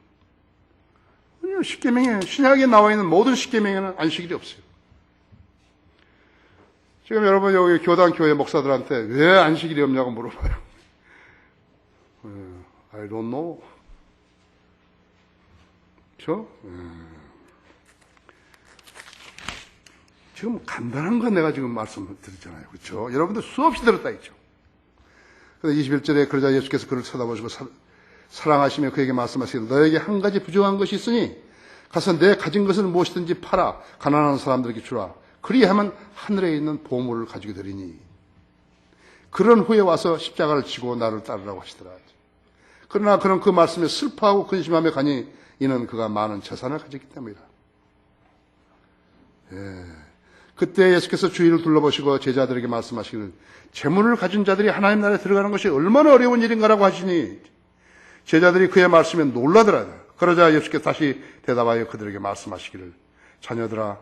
십계명에 신약에 나와 있는 모든 십계명에는 안식일이 없어요. 지금 여러분 여기 교단 교회 목사들한테 왜 안식일이 없냐고 물어봐요. I don't know. 그렇죠? 지금 간단한 거 내가 지금 말씀드렸잖아요. 그렇죠? 여러분들 수없이 들었다 했죠. 그래서 21절에 그러자 예수께서 그를 쳐다보시고 사랑하시며 그에게 말씀하시기를 너에게 한 가지 부족한 것이 있으니 가서 내 가진 것을 무엇이든지 팔아 가난한 사람들에게 주라. 그리하면 하늘에 있는 보물을 가지게 되리니 그런 후에 와서 십자가를 지고 나를 따르라고 하시더라. 그러나 그는 그 말씀에 슬퍼하고 근심하며 가니 이는 그가 많은 재산을 가졌기 때문이다. 그때 예수께서 주위를 둘러보시고 제자들에게 말씀하시기를 재물을 가진 자들이 하나님 나라에 들어가는 것이 얼마나 어려운 일인가라고 하시니 제자들이 그의 말씀에 놀라더라. 그러자 예수께서 다시 대답하여 그들에게 말씀하시기를 자녀들아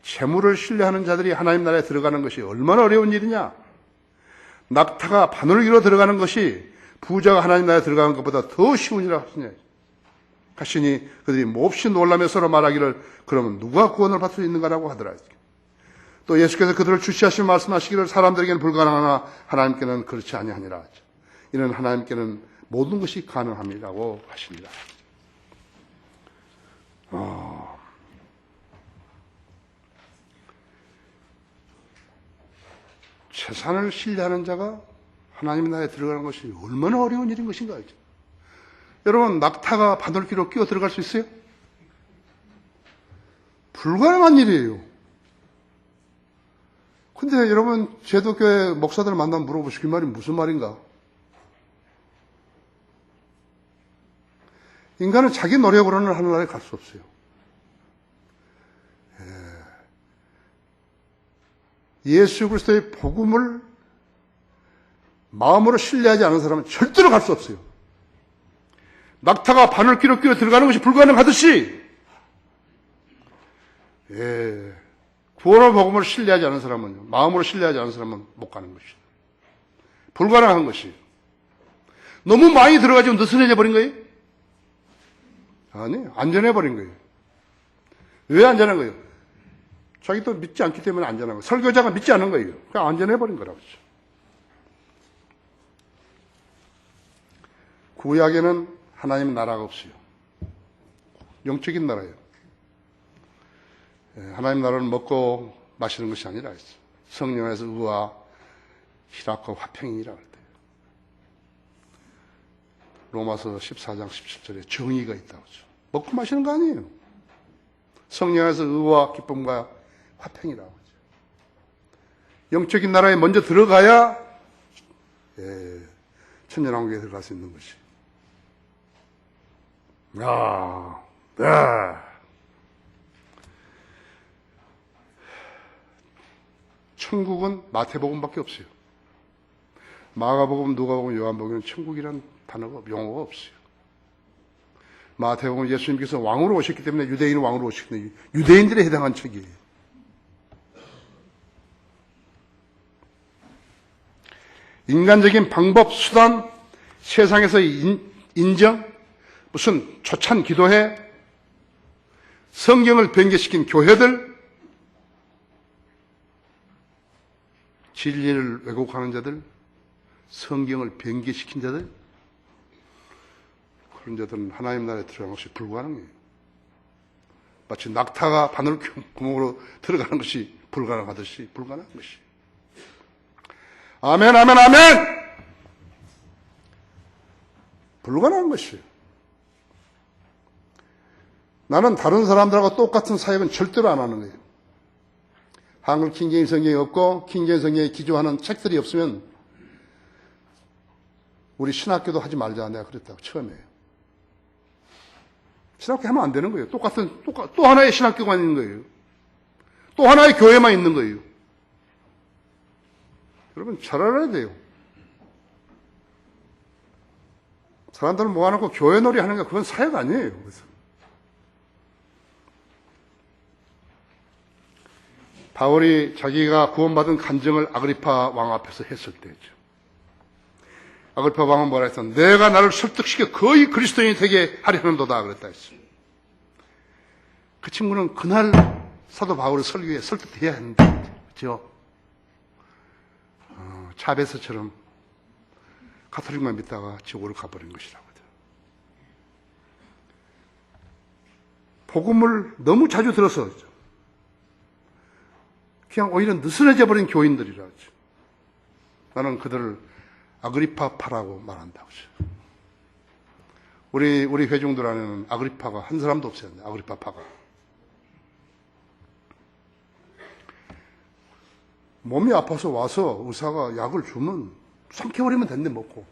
재물을 신뢰하는 자들이 하나님 나라에 들어가는 것이 얼마나 어려운 일이냐. 낙타가 바늘귀로 들어가는 것이 부자가 하나님 나라에 들어가는 것보다 더 쉬운 일이라 하시니 그들이 몹시 놀라며 서로 말하기를 그러면 누가 구원을 받을 수 있는가라고 하더라. 또 예수께서 그들을 주시하시며 말씀하시기를 사람들에게는 불가능하나 하나님께는 그렇지 아니하니라. 이는 하나님께는 모든 것이 가능함이라고 하십니다. 재산을 신뢰하는 자가 하나님 나라에 들어가는 것이 얼마나 어려운 일인 것인가. 여러분 낙타가 바늘귀로 끼어 들어갈 수 있어요? 불가능한 일이에요. 근데 여러분 제도교회 목사들 만나면 물어보시고 그 말이 무슨 말인가? 인간은 자기 노력으로는 하늘나라에 갈 수 없어요. 예수 그리스도의 복음을 마음으로 신뢰하지 않은 사람은 절대로 갈 수 없어요. 낙타가 바늘귀로 끼어 들어가는 것이 불가능하듯이 구원의 복음을 신뢰하지 않은 사람은 마음으로 신뢰하지 않은 사람은 못 가는 것이에요. 불가능한 것이에요. 너무 많이 들어가지고 느슨해져 버린 거예요? 아니에요. 안전해버린 거예요. 왜 안전한 거예요? 자기도 믿지 않기 때문에 안전한 거예요. 설교자가 믿지 않은 거예요. 그냥 안전해버린 거라고 했죠. 구약에는 하나님 나라가 없어요. 영적인 나라예요. 하나님 나라는 먹고 마시는 것이 아니라 했어요. 성령 안에서 의와 희락과 화평이라고 할 때. 로마서 14장 17절에 정의가 있다고 하죠. 먹고 마시는 거 아니에요. 성령 안에서 의와 기쁨과 화평이라고 하죠. 영적인 나라에 먼저 들어가야 천년왕국에 들어갈 수 있는 것이. 천국은 마태복음밖에 없어요. 마가복음, 누가복음, 요한복음은 천국이란 단어가 용어가 없어요. 마태복음 예수님께서 왕으로 오셨기 때문에 유대인 왕으로 오셨기 때문에 유대인들에 해당한 책이에요. 인간적인 방법, 수단, 세상에서 인정, 무슨 초찬 기도회, 성경을 변개시킨 교회들, 진리를 왜곡하는 자들, 성경을 변개시킨 자들, 그런 자들은 하나님 나라에 들어가는 것이 불가능해요. 마치 낙타가 바늘 구멍으로 들어가는 것이 불가능하듯이 불가능한 것이. 아멘, 아멘, 아멘! 불가능한 것이에요. 나는 다른 사람들하고 똑같은 사역은 절대로 안 하는 거예요. 한글 킹제임 성경이 없고 킹제임 성경에 기조하는 책들이 없으면 우리 신학교도 하지 말자 내가 그랬다고 처음에. 신학교 하면 안 되는 거예요. 또 하나의 신학교가 있는 거예요. 또 하나의 교회만 있는 거예요. 여러분 잘 알아야 돼요. 사람들은 모아놓고 교회 놀이 하는 거 그건 사역 아니에요. 그래서. 바울이 자기가 구원받은 간증을 아그리파 왕 앞에서 했을 때죠. 아그리파 왕은 뭐라 했어? 내가 나를 설득시켜 거의 그리스도인이 되게 하려는도다 그랬다 했어요. 그 친구는 그날 사도 바울의 설교에 설득해야 했는데, 그렇죠? 차베스처럼 가톨릭만 믿다가 지옥으로 가버린 것이라고요. 복음을 너무 자주 들어서 그냥 오히려 느슨해져 버린 교인들이라 하죠. 나는 그들을 아그리파파라고 말한다고 하죠. 우리 회중들 안에는 아그리파가 한 사람도 없어요. 아그리파파가. 몸이 아파서 와서 의사가 약을 주면 3개월이면 된대 먹고.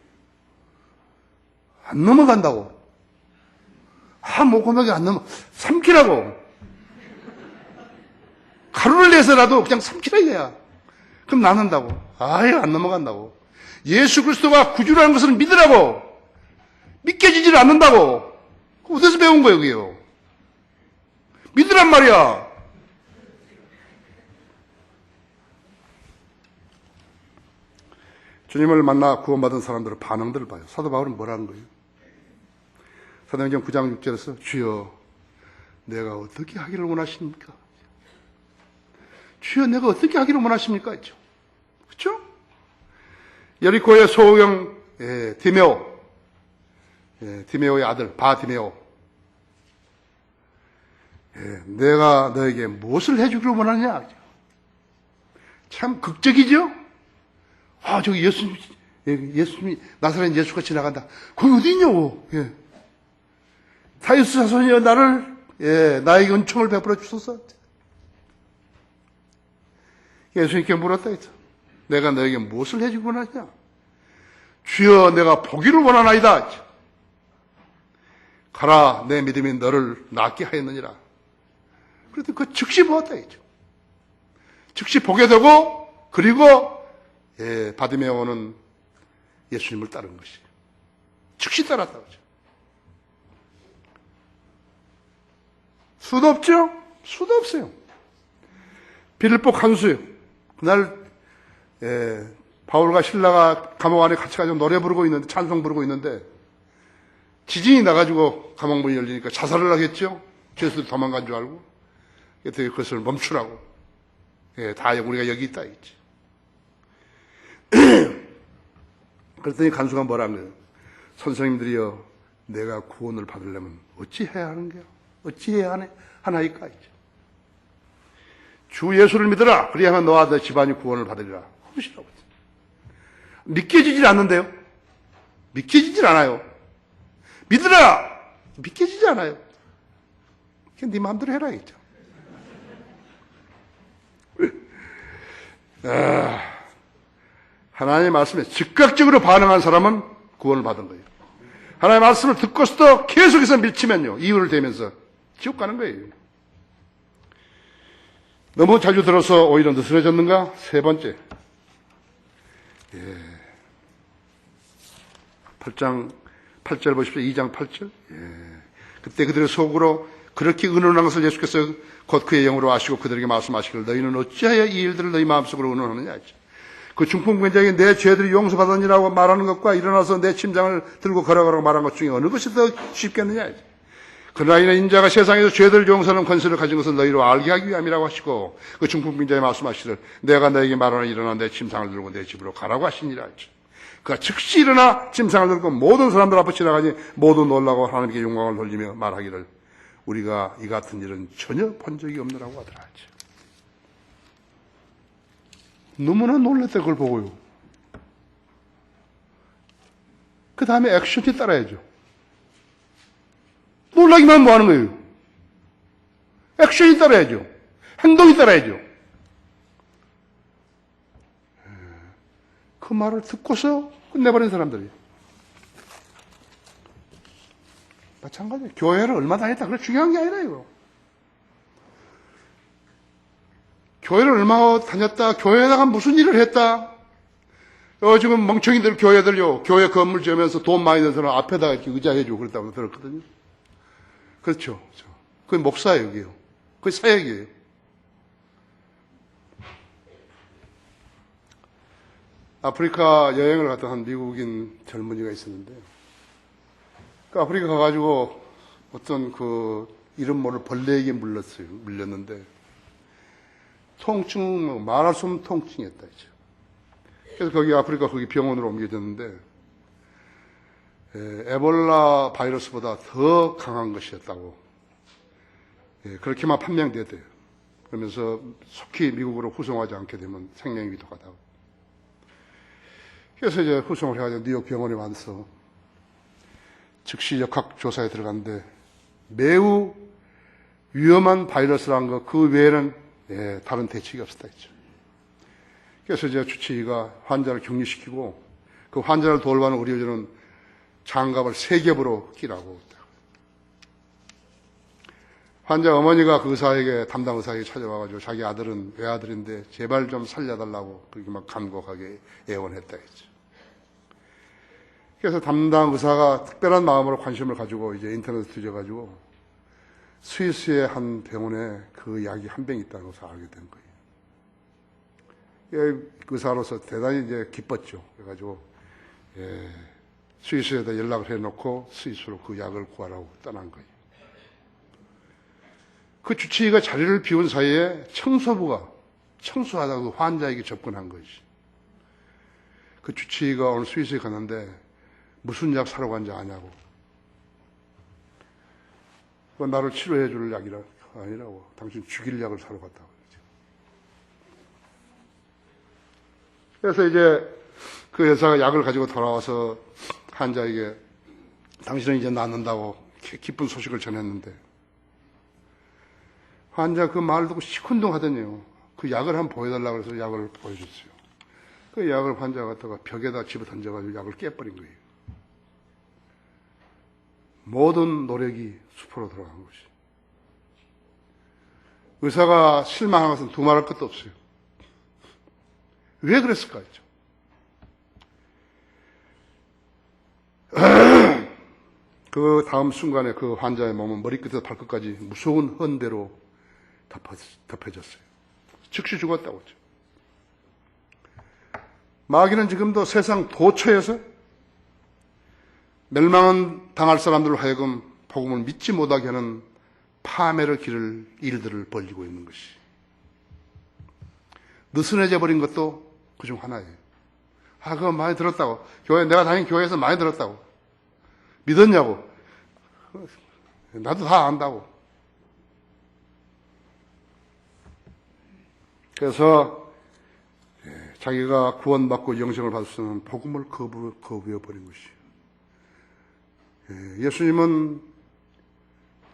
안 넘어간다고. 목구멍이 안 넘어. 삼키라고. 가루를 내서라도 그냥 삼키라 이거야. 그럼 낫는다고. 아예 안 넘어간다고. 예수 그리스도가 구주라는 것을 믿으라고. 믿겨지질 않는다고. 어디서 배운 거예요, 그게요? 믿으란 말이야. 주님을 만나 구원받은 사람들의 반응들을 봐요. 사도 바울은 뭐라는 거예요? 사도행전 9장 6절에서 주여 내가 어떻게 하기를 원하십니까? 주여 내가 어떻게 하기를 원하십니까? 했죠. 그렇죠? 여리코의 소경 디메오의 아들 바디메오 내가 너에게 무엇을 해주기를 원하느냐? 참 극적이죠? 저기 예수님이 나사렛 예수가 지나간다. 거기 어디 있냐고. 다윗의 자손이여 나를 나에게 은총을 베풀어 주소서. 예수님께 물었다 했죠. 내가 너에게 무엇을 해주기 원하냐? 주여 내가 보기를 원하나이다. 가라 내 믿음이 너를 낫게 하였느니라. 그래도 그 즉시 보았다 했죠. 즉시 보게 되고 그리고 바디메오는 예수님을 따른 것이에요. 즉시 따랐다고 하죠. 수도 없죠? 수도 없어요. 빌립보 간수요. 그날 바울과 신라가 감옥 안에 같이 가지고 노래 부르고 있는데 찬송 부르고 있는데 지진이 나가지고 감옥문이 열리니까 자살을 하겠죠. 죄수들이 도망간 줄 알고 그래서 그것을 멈추라고. 다 우리가 여기 있다 했지. 그랬더니 간수가 뭐라는 거예요? 선생님들이여 내가 구원을 받으려면 어찌 해야 하는 거야? 어찌 해야 하나이까? 주 예수를 믿으라. 그리하면 너와 너 집안이 구원을 받으리라. 그러시라고. 믿겨지질 않는데요. 믿겨지질 않아요. 믿으라. 믿겨지지 않아요. 그냥 네 마음대로 해라 했죠. 하나님의 말씀에 즉각적으로 반응한 사람은 구원을 받은 거예요. 하나님의 말씀을 듣고서도 계속해서 밀치면요. 이유를 대면서 지옥 가는 거예요. 너무 자주 들어서 오히려 느슨해졌는가? 세 번째. 8절 보십시오. 2장 8절. 그때 그들의 속으로 그렇게 의논한 것을 예수께서 곧 그의 영으로 아시고 그들에게 말씀하시기를 너희는 어찌하여 이 일들을 너희 마음속으로 의논하느냐 했죠. 그 중풍병자에게 내 죄들이 용서받았니라고 말하는 것과 일어나서 내 침장을 들고 걸어가라고 말한 것 중에 어느 것이 더 쉽겠느냐 했죠. 그러나 이는 인자가 세상에서 죄들을 용서하는 권세를 가진 것을 너희로 알게 하기 위함이라고 하시고 그 중풍병자에 말씀하시기를 내가 너에게 말하는 일어나 내 침상을 들고 내 집으로 가라고 하시니라 했죠. 그가 즉시 일어나 침상을 들고 모든 사람들 앞에 지나가니 모두 놀라고 하나님께 영광을 돌리며 말하기를 우리가 이 같은 일은 전혀 본 적이 없느라고 하더라 했죠. 너무나 놀랐다 그걸 보고요. 그 다음에 액션이 따라야죠. 놀라기만 하면 뭐 하는 거예요? 액션이 따라야죠. 행동이 따라야죠. 그 말을 듣고서 끝내버린 사람들이에요. 마찬가지예요. 교회를 얼마 다녔다. 그래 중요한 게 아니라요. 교회를 얼마 다녔다. 교회에다가 무슨 일을 했다. 지금 멍청이들 교회들요. 교회 건물 지으면서 돈 많이 든 사람 앞에다가 이렇게 의자 해주고 그랬다고 들었거든요. 그렇죠. 그게 목사예요, 여기요. 그게 사역이에요. 아프리카 여행을 갔던 한 미국인 젊은이가 있었는데, 그 아프리카 가가지고 어떤 그 이름 모를 벌레에게 물렸는데, 통증, 말할 수 없는 통증이었다, 이제. 그래서 거기 아프리카 거기 병원으로 옮겨졌는데, 에볼라 바이러스보다 더 강한 것이었다고. 그렇게만 판명되대요. 그러면서 속히 미국으로 후송하지 않게 되면 생명이 위독하다고. 그래서 이제 후송을 해가지고 뉴욕 병원에 와서 즉시 역학조사에 들어갔는데 매우 위험한 바이러스라는 거, 그 외에는 다른 대책이 없었다 했죠. 그래서 이제 주치의가 환자를 격리시키고 그 환자를 돌보는 의료진은 장갑을 3겹으로 끼라고. 환자 어머니가 그 의사에게, 담당 의사에게 찾아와가지고 자기 아들은 외아들인데 제발 좀 살려달라고 그렇게 막 간곡하게 애원했다 했죠. 그래서 담당 의사가 특별한 마음으로 관심을 가지고 이제 인터넷에 뒤져가지고 스위스의 한 병원에 그 약이 한 병 있다는 것을 알게 된 거예요. 의사로서 대단히 이제 기뻤죠. 그래가지고 스위스에다 연락을 해놓고 스위스로 그 약을 구하라고 떠난 거예요. 그 주치의가 자리를 비운 사이에 청소부가 청소하다가 환자에게 접근한 것이. 그 주치의가 오늘 스위스에 갔는데 무슨 약 사러 간지 아냐고. 그건 나를 치료해 줄 약이 아니라고. 당신 죽일 약을 사러 갔다고. 그래서 이제 그 여사가 약을 가지고 돌아와서 환자에게 당신은 이제 낫는다고 기쁜 소식을 전했는데 환자 그 말을 듣고 시큰둥하더니요. 그 약을 한번 보여달라고 해서 약을 보여줬어요. 그 약을 환자가 갖다가 벽에다 집어 던져가지고 약을 깨버린 거예요. 모든 노력이 수포로 들어간 것이. 의사가 실망한 것은 두말할 것도 없어요. 왜 그랬을까 했죠. 그 다음 순간에 그 환자의 몸은 머리끝에서 발끝까지 무서운 헌대로 덮여졌어요. 즉시 죽었다고 했죠. 마귀는 지금도 세상 도처에서 멸망은 당할 사람들로 하여금 복음을 믿지 못하게 하는 파멸을 기를 일들을 벌이고 있는 것이. 느슨해져 버린 것도 그중 하나예요. 그거 많이 들었다고. 내가 다닌 교회에서 많이 들었다고. 믿었냐고. 나도 다 안다고. 그래서 자기가 구원받고 영생을 받을 수 있는 복음을 거부해버린 것이에요. 예수님은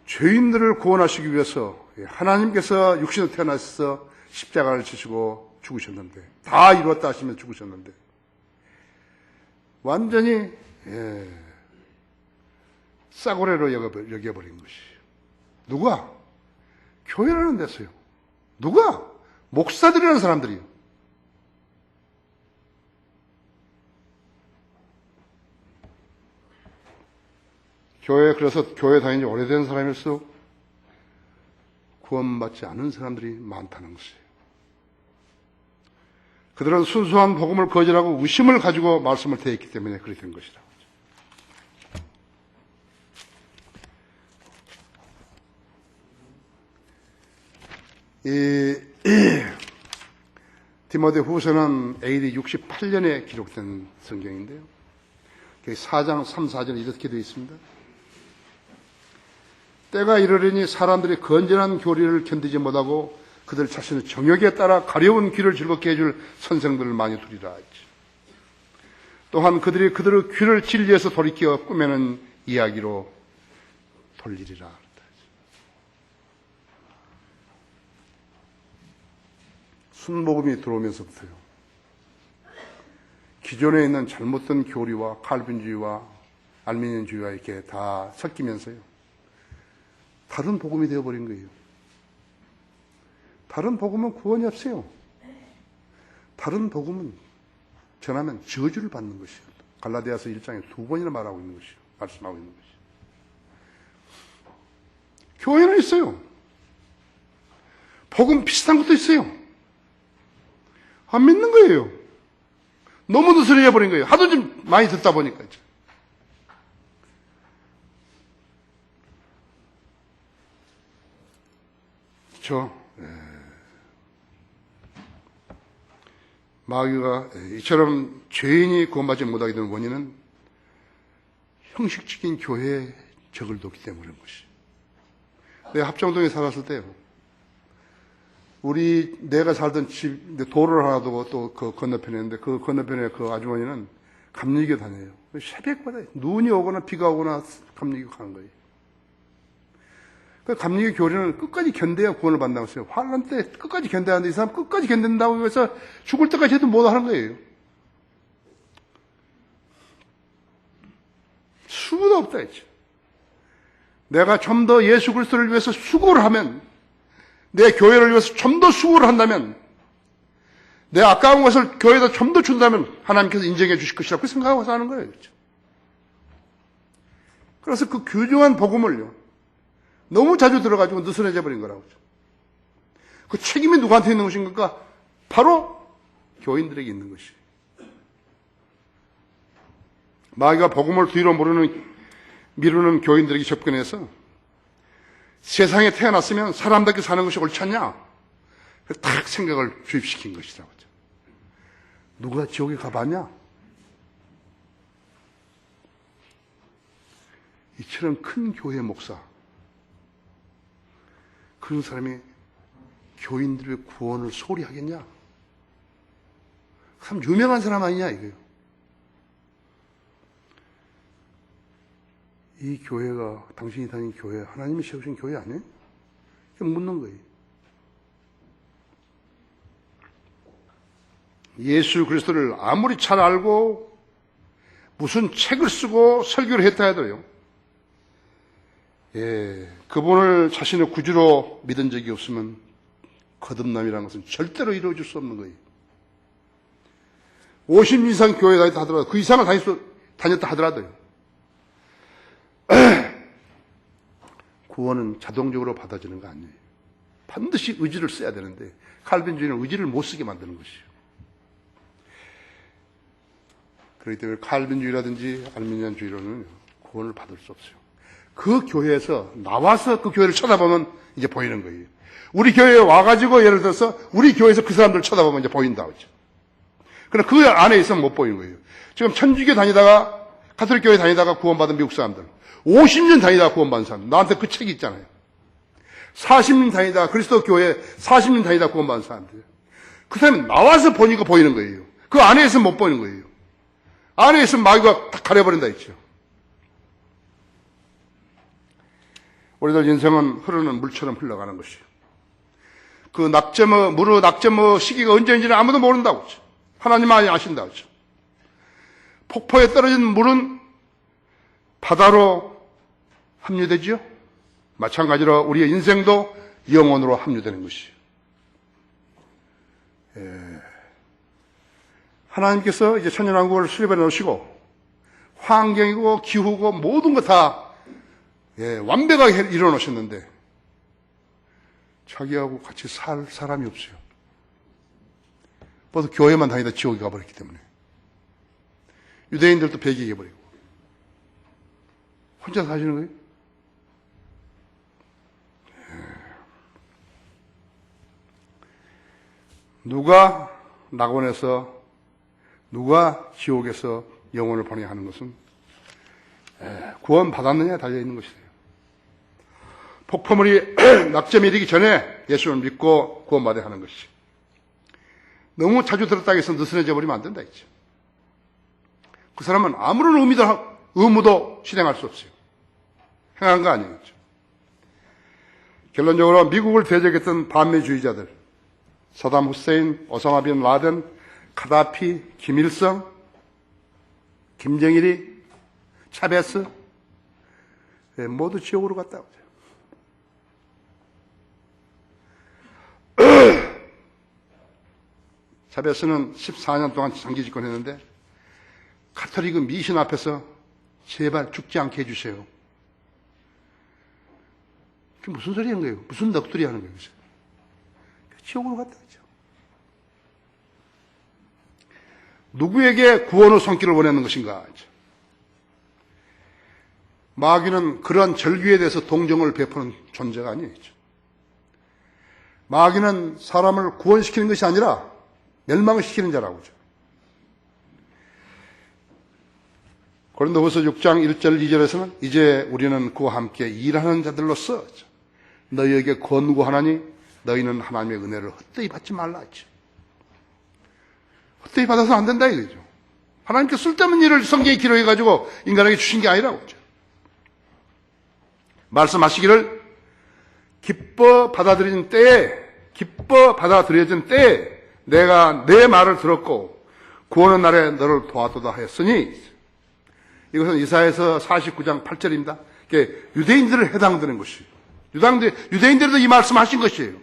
죄인들을 구원하시기 위해서 하나님께서 육신으로 태어나셔서 십자가를 지시고 죽으셨는데, 다 이루었다 하시면 죽으셨는데 완전히 싸구려로 여겨버린 것이에요. 누가? 교회라는 데서요. 누가? 목사들이라는 사람들이요. 그래서 교회 다닌 지 오래된 사람일수록 구원받지 않은 사람들이 많다는 것이에요. 그들은 순수한 복음을 거절하고 의심을 가지고 말씀을 대했기 때문에 그렇게 된 것이라고. 디모데 후서는 AD 68년에 기록된 성경인데요. 4장 3, 4절에 이렇게 되어 있습니다. 때가 이르려니 사람들이 건전한 교리를 견디지 못하고 그들 자신의 정욕에 따라 가려운 귀를 즐겁게 해줄 선생들을 많이 두리라 했지. 또한 그들의 귀를 진리에서 돌이켜 꾸며낸 이야기로 돌리리라. 순복음이 들어오면서부터요, 기존에 있는 잘못된 교리와 칼빈주의와 알미니언주의와 이렇게 다 섞이면서요, 다른 복음이 되어버린 거예요. 다른 복음은 구원이 없어요. 다른 복음은 전하면 저주를 받는 것이에요. 갈라디아서 1장에 2번이나 말하고 있는 것이에요. 말씀하고 있는 것이에요. 교회는 있어요. 복음 비슷한 것도 있어요. 안 믿는 거예요. 너무 느슨해져 버린 거예요. 하도 좀 많이 듣다 보니까. 그렇죠? 마귀가 이처럼 죄인이 구원받지 못하게 되는 원인은 형식적인 교회에 적을 뒀기 때문인 것이. 내가 합정동에 살았을 때요, 내가 살던 집, 도로를 하나 두고 또 그 건너편에 있는데, 그 건너편에 그 아주머니는 감리교 다녀요. 새벽마다 눈이 오거나 비가 오거나 감리교 가는 거예요. 그 감리교 교리는 끝까지 견뎌야 구원을 받는다고 했어요. 환란 때 끝까지 견뎌야 하는데, 이 사람 끝까지 견딘다고 해서 죽을 때까지 해도 못 하는 거예요. 수고도 없다 했죠. 내가 좀 더 예수 그리스도를 위해서 수고를 하면, 내 교회를 위해서 좀 더 수고를 한다면, 내 아까운 것을 교회에다 좀 더 준다면 하나님께서 인정해 주실 것이라고 생각하고 사는 거예요. 그렇죠? 그래서 그 귀중한 복음을요, 너무 자주 들어가지고 느슨해져 버린 거라고. 그 책임이 누구한테 있는 것인가? 바로 교인들에게 있는 것이에요. 마귀가 복음을 뒤로 미루는 교인들에게 접근해서 세상에 태어났으면 사람답게 사는 것이 옳지 않냐? 딱 생각을 주입시킨 것이라고. 누가 지옥에 가봤냐? 이처럼 큰 교회 목사, 그런 사람이 교인들의 구원을 소홀히 하겠냐? 참 유명한 사람 아니냐 이거요. 이 교회가, 당신이 다니는 교회, 하나님이 세우신 교회 아니에요? 묻는 거예요. 예수 그리스도를 아무리 잘 알고 무슨 책을 쓰고 설교를 했다 해도요, 그분을 자신의 구주로 믿은 적이 없으면 거듭남이라는 것은 절대로 이루어질 수 없는 거예요. 50년 이상 교회 다녔다 하더라도, 그 이상을 다녔다 하더라도요, 구원은 자동적으로 받아지는 거 아니에요. 반드시 의지를 써야 되는데, 칼빈주의는 의지를 못 쓰게 만드는 것이에요. 그렇기 때문에 칼빈주의라든지 알미니안주의로는 구원을 받을 수 없어요. 그 교회에서 나와서 그 교회를 쳐다보면 이제 보이는 거예요. 우리 교회에 와가지고 예를 들어서 우리 교회에서 그 사람들을 쳐다보면 이제 보인다 그죠. 그러나 그 안에 있으면 못 보이는 거예요. 지금 천주교 다니다가, 가톨릭 교회 다니다가 구원받은 미국 사람들, 50년 다니다가 구원받은 사람, 나한테 그 책이 있잖아요. 40년 다니다가, 그리스도 교회 40년 다니다가 구원받은 사람들, 그 사람이 나와서 보니까 보이는 거예요. 그 안에 있으면 못 보이는 거예요. 안에 있으면 마귀가 다 가려버린다 했죠. 우리들 인생은 흐르는 물처럼 흘러가는 것이에요. 그 물의 낙점의 시기가 언제인지는 아무도 모른다고 했죠. 하나님만이 아신다고 했죠. 폭포에 떨어진 물은 바다로 합류되지요. 마찬가지로 우리의 인생도 영혼으로 합류되는 것이에요. 하나님께서 이제 천연왕국을 수립해 놓으시고, 환경이고 기후고 모든 거 다 완벽하게 이뤄 놓으셨는데, 자기하고 같이 살 사람이 없어요. 벌써 교회만 다니다 지옥에 가버렸기 때문에. 유대인들도 배기해 버리고. 혼자 사시는 거예요? 누가 낙원에서, 누가 지옥에서 영혼을 보내야 하는 것은 구원 받았느냐에 달려있는 것이에요. 폭포물이 낙점이 이르기 전에 예수를 믿고 구원받아야 하는 것이. 너무 자주 들었다고 해서 느슨해져 버리면 안 된다 했죠. 그 사람은 아무런 의무도 실행할 수 없어요. 행한 거 아니겠죠. 결론적으로 미국을 대적했던 반미주의자들, 사담 후세인, 오사마 빈 라덴, 카다피, 김일성, 김정일이, 차베스, 모두 지옥으로 갔다 오죠. 차베스는 14년 동안 장기 집권했는데 카톨릭 미신 앞에서 제발 죽지 않게 해주세요. 그게 무슨 소리 하는 거예요? 무슨 넋두리 하는 거예요? 지옥으로 갔다 오죠. 누구에게 구원의 손길을 보내는 것인가? 마귀는 그런 절규에 대해서 동정을 베푸는 존재가 아니죠. 마귀는 사람을 구원시키는 것이 아니라 멸망을 시키는 자라고죠. 고린도후서 6장 1절 2절에서는 이제 우리는 그와 함께 일하는 자들로서 너희에게 권고하나니 너희는 하나님의 은혜를 헛되이 받지 말라 했죠. 헛되이 받아서 안 된다 이거죠. 하나님께 쓸데없는 일을 성경에 기록해가지고 인간에게 주신 게 아니라고 하죠. 말씀하시기를 기뻐 받아들여진 때에 내가 내 말을 들었고 구원의 날에 너를 도와도다 하였으니, 이것은 이사야서 49장 8절입니다. 이게 유대인들을 해당되는 것이에요. 유대인들도 이 말씀하신 것이에요.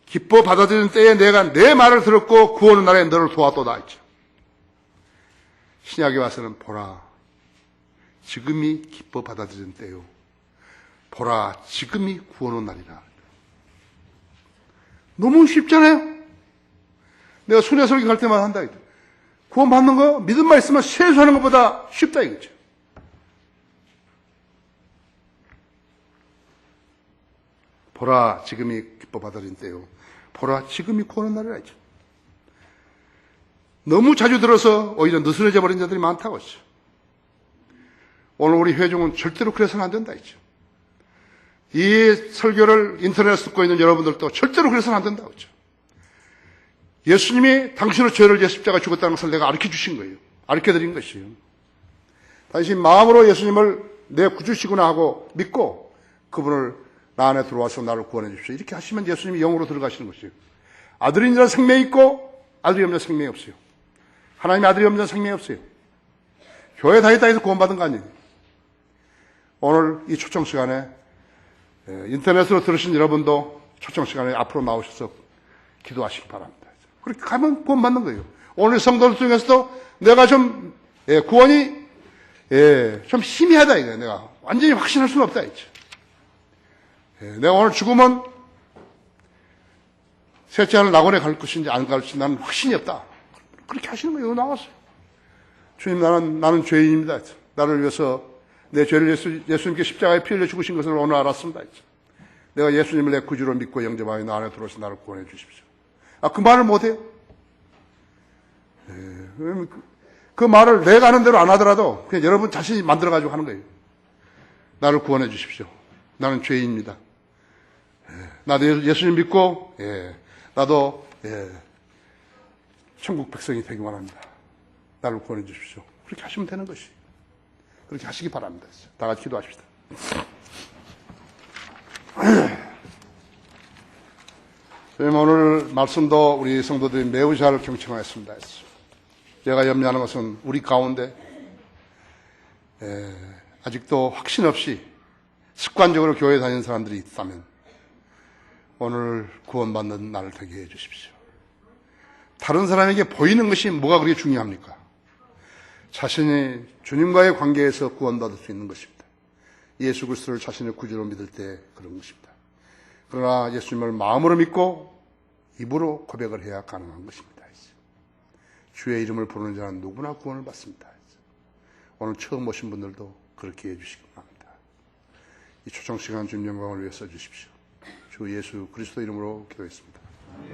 기뻐 받아들이는 때에 내가 내 말을 들었고 구원의 날에 너를 도와도다 했죠. 신약에 와서는 보라 지금이 기뻐 받아들이는 때요, 보라 지금이 구원의 날이라. 너무 쉽잖아요. 내가 순회 설교 갈 때마다 한다. 구원 받는 거 믿음만 있으면 세수하는 것보다 쉽다 이거죠. 보라 지금이 기뻐 받아들인 때요, 보라 지금이 구원의 날이라 했죠. 너무 자주 들어서 오히려 느슨해져 버린 자들이 많다고 했죠. 오늘 우리 회중은 절대로 그래서는 안 된다 했죠. 이 설교를 인터넷에 듣고 있는 여러분들도 절대로 그래서는 안 된다고 했죠. 예수님이 당신의 죄를 위해 십자가 죽었다는 것을 내가 가르쳐 주신 거예요. 가르쳐 드린 것이에요. 당신 마음으로 예수님을 내 구주시구나 하고 믿고 그분을 나 안에 들어와서 나를 구원해 주십시오. 이렇게 하시면 예수님이 영으로 들어가시는 것이에요. 아들인 자는 생명이 있고 아들이 없는 자는 생명이 없어요. 하나님의 아들이 없는 자는 생명이 없어요. 교회 다녔다 해서 구원받은 거 아니에요. 오늘 이 초청 시간에 인터넷으로 들으신 여러분도 초청 시간에 앞으로 나오셔서 기도하시기 바랍니다. 그렇게 가면 구원받는 거예요. 오늘 성도들 중에서도 내가 좀 구원이 좀 희미하다 이거예요. 내가 완전히 확신할 수는 없다 이죠. 내가 오늘 죽으면 셋째 하늘 낙원에 갈 것인지 안 갈지 나는 확신이 없다. 그렇게 하시는 거예요. 나왔어요. 주님, 나는 죄인입니다. 나를 위해서 내 죄를 예수님께 십자가에 피 흘려 죽으신 것을 오늘 알았습니다. 내가 예수님을 내 구주로 믿고 영접하여 나 안에 들어오셔서 나를 구원해 주십시오. 그 말을 못해요. 그 말을 내가 하는 대로 안 하더라도 그냥 여러분 자신이 만들어가지고 하는 거예요. 나를 구원해 주십시오. 나는 죄인입니다. 나도 예수님 믿고 나도 천국 백성이 되기 원합니다. 나를 구원해 주십시오. 그렇게 하시면 되는 것이. 그렇게 하시기 바랍니다. 다 같이 기도하십시다. 저희 오늘 말씀도 우리 성도들이 매우 잘 경청하였습니다. 제가 염려하는 것은 우리 가운데 아직도 확신 없이 습관적으로 교회 다니는 사람들이 있다면 오늘 구원받는 날을 되게 해 주십시오. 다른 사람에게 보이는 것이 뭐가 그렇게 중요합니까? 자신이 주님과의 관계에서 구원받을 수 있는 것입니다. 예수 그리스도를 자신의 구주로 믿을 때 그런 것입니다. 그러나 예수님을 마음으로 믿고 입으로 고백을 해야 가능한 것입니다. 주의 이름을 부르는 자는 누구나 구원을 받습니다. 오늘 처음 오신 분들도 그렇게 해주시기 바랍니다. 이 초청 시간 주님 영광을 위해 써주십시오. 주 예수 그리스도 이름으로 기도했습니다.